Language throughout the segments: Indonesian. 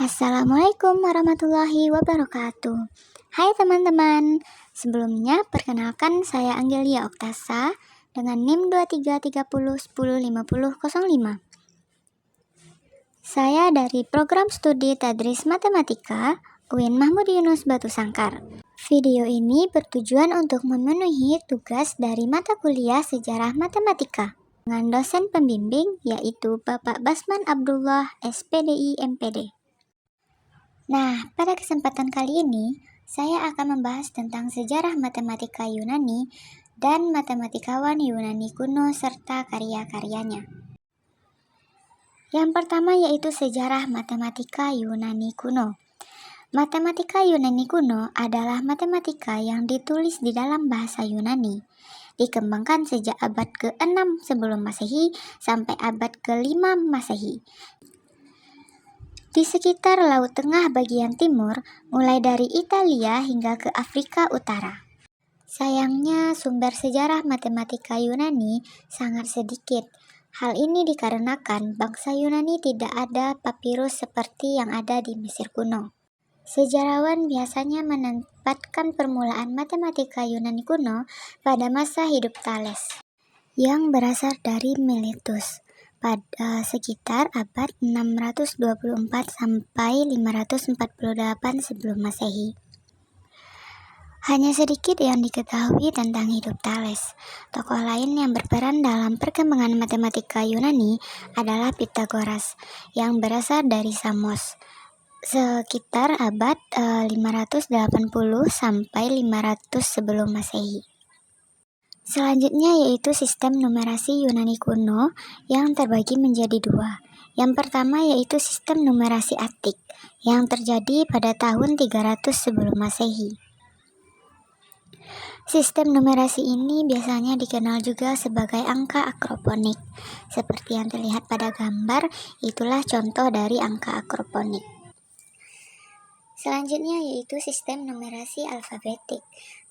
Assalamualaikum warahmatullahi wabarakatuh. Hai teman-teman, sebelumnya perkenalkan saya Anggelia Oktasa dengan NIM 2330105005. Saya dari program studi Tadris Matematika UIN Mahmud Yunus Batu Sangkar. Video ini bertujuan untuk memenuhi tugas dari mata kuliah Sejarah Matematika dengan dosen pembimbing yaitu Bapak Basman Abdullah SPDI MPD. Nah, pada kesempatan kali ini, saya akan membahas tentang sejarah matematika Yunani dan matematikawan Yunani kuno serta karya-karyanya. Yang pertama yaitu sejarah matematika Yunani kuno. Matematika Yunani kuno adalah matematika yang ditulis di dalam bahasa Yunani. Dikembangkan sejak abad ke-6 sebelum Masehi sampai abad ke-5 Masehi. Di sekitar Laut Tengah bagian timur, mulai dari Italia hingga ke Afrika Utara. Sayangnya, sumber sejarah matematika Yunani sangat sedikit. Hal ini dikarenakan bangsa Yunani tidak ada papirus seperti yang ada di Mesir kuno. Sejarawan biasanya menempatkan permulaan matematika Yunani kuno pada masa hidup Thales, yang berasal dari Miletus pada sekitar abad 624 sampai 548 sebelum Masehi. Hanya sedikit yang diketahui tentang hidup Thales. Tokoh lain yang berperan dalam perkembangan matematika Yunani adalah Pythagoras yang berasal dari Samos sekitar abad 580 sampai 500 sebelum Masehi. Selanjutnya yaitu sistem numerasi Yunani kuno yang terbagi menjadi dua. Yang pertama yaitu sistem numerasi Attik yang terjadi pada tahun 300 sebelum Masehi. Sistem numerasi ini biasanya dikenal juga sebagai angka akroponik. Seperti yang terlihat pada gambar, itulah contoh dari angka akroponik. Selanjutnya yaitu sistem numerasi alfabetik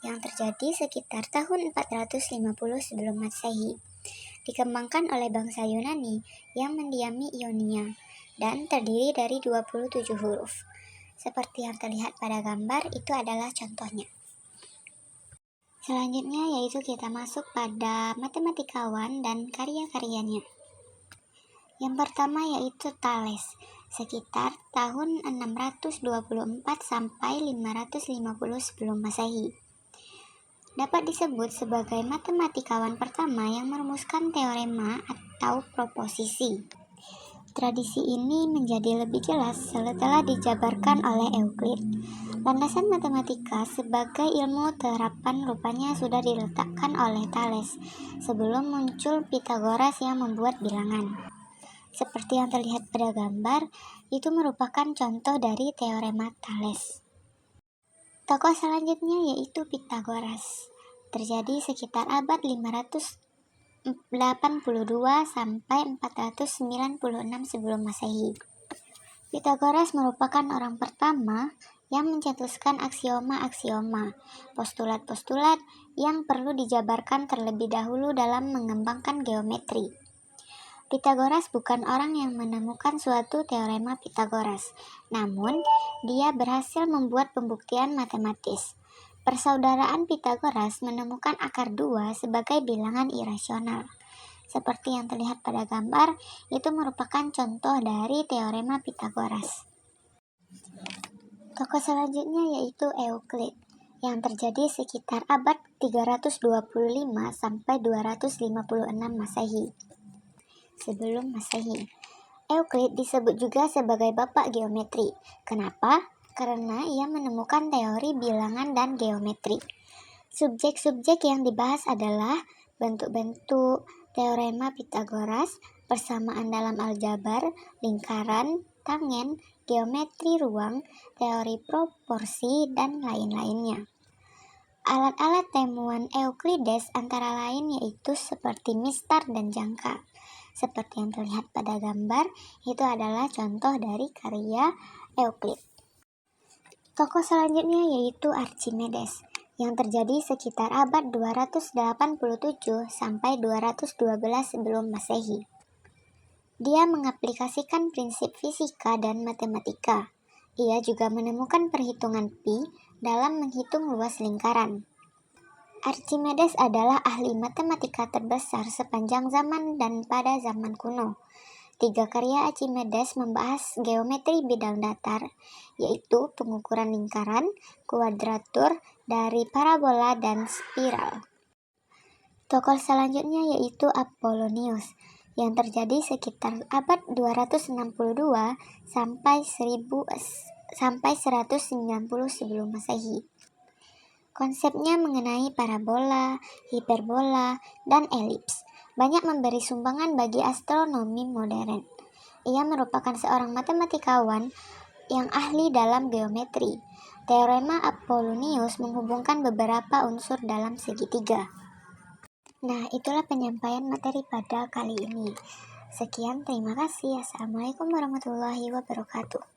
yang terjadi sekitar tahun 450 sebelum Masehi. Dikembangkan oleh bangsa Yunani yang mendiami Ionia dan terdiri dari 27 huruf. Seperti yang terlihat pada gambar, itu adalah contohnya. Selanjutnya yaitu kita masuk pada matematikawan dan karya-karyanya. Yang pertama yaitu Thales, sekitar tahun 624 sampai 550 sebelum Masehi. Dapat disebut sebagai matematikawan pertama yang merumuskan teorema atau proposisi. Tradisi ini menjadi lebih jelas setelah dijabarkan oleh Euclid. Landasan matematika sebagai ilmu terapan rupanya sudah diletakkan oleh Thales sebelum muncul Pythagoras yang membuat bilangan. Seperti yang terlihat pada gambar, itu merupakan contoh dari teorema Thales. Tokoh selanjutnya yaitu Pythagoras. Terjadi sekitar abad 582 sampai 496 sebelum Masehi. Pythagoras merupakan orang pertama yang mencetuskan aksioma-aksioma, postulat-postulat yang perlu dijabarkan terlebih dahulu dalam mengembangkan geometri. Pythagoras bukan orang yang menemukan suatu teorema Pythagoras, namun dia berhasil membuat pembuktian matematis. Persaudaraan Pythagoras menemukan akar 2 sebagai bilangan irasional. Seperti yang terlihat pada gambar, itu merupakan contoh dari teorema Pythagoras. Tokoh selanjutnya yaitu Euclid, yang terjadi sekitar abad 325 sampai 256 Masehi. Sebelum Masehi. Euclid disebut juga sebagai bapak geometri. Kenapa? Karena ia menemukan teori bilangan dan geometri. Subjek-subjek yang dibahas adalah bentuk-bentuk, teorema Pythagoras, persamaan dalam aljabar, lingkaran, tangen, geometri ruang, teori proporsi, dan lain-lainnya. Alat-alat temuan Euclides antara lain yaitu seperti mistar dan jangka. Seperti yang terlihat pada gambar, itu adalah contoh dari karya Euclid. Tokoh selanjutnya yaitu Archimedes, yang terjadi sekitar abad 287 sampai 212 sebelum Masehi. Dia mengaplikasikan prinsip fisika dan matematika. Ia juga menemukan perhitungan pi dalam menghitung luas lingkaran. Archimedes adalah ahli matematika terbesar sepanjang zaman dan pada zaman kuno. 3 karya Archimedes membahas geometri bidang datar, yaitu pengukuran lingkaran, kuadratur dari parabola, dan spiral. Tokoh selanjutnya yaitu Apollonius, yang terjadi sekitar abad 262 sampai 190 sebelum Masehi. Konsepnya mengenai parabola, hiperbola, dan elips banyak memberi sumbangan bagi astronomi modern. Ia merupakan seorang matematikawan yang ahli dalam geometri. Teorema Apollonius menghubungkan beberapa unsur dalam segitiga. Nah, itulah penyampaian materi pada kali ini. Sekian, terima kasih. Assalamualaikum warahmatullahi wabarakatuh.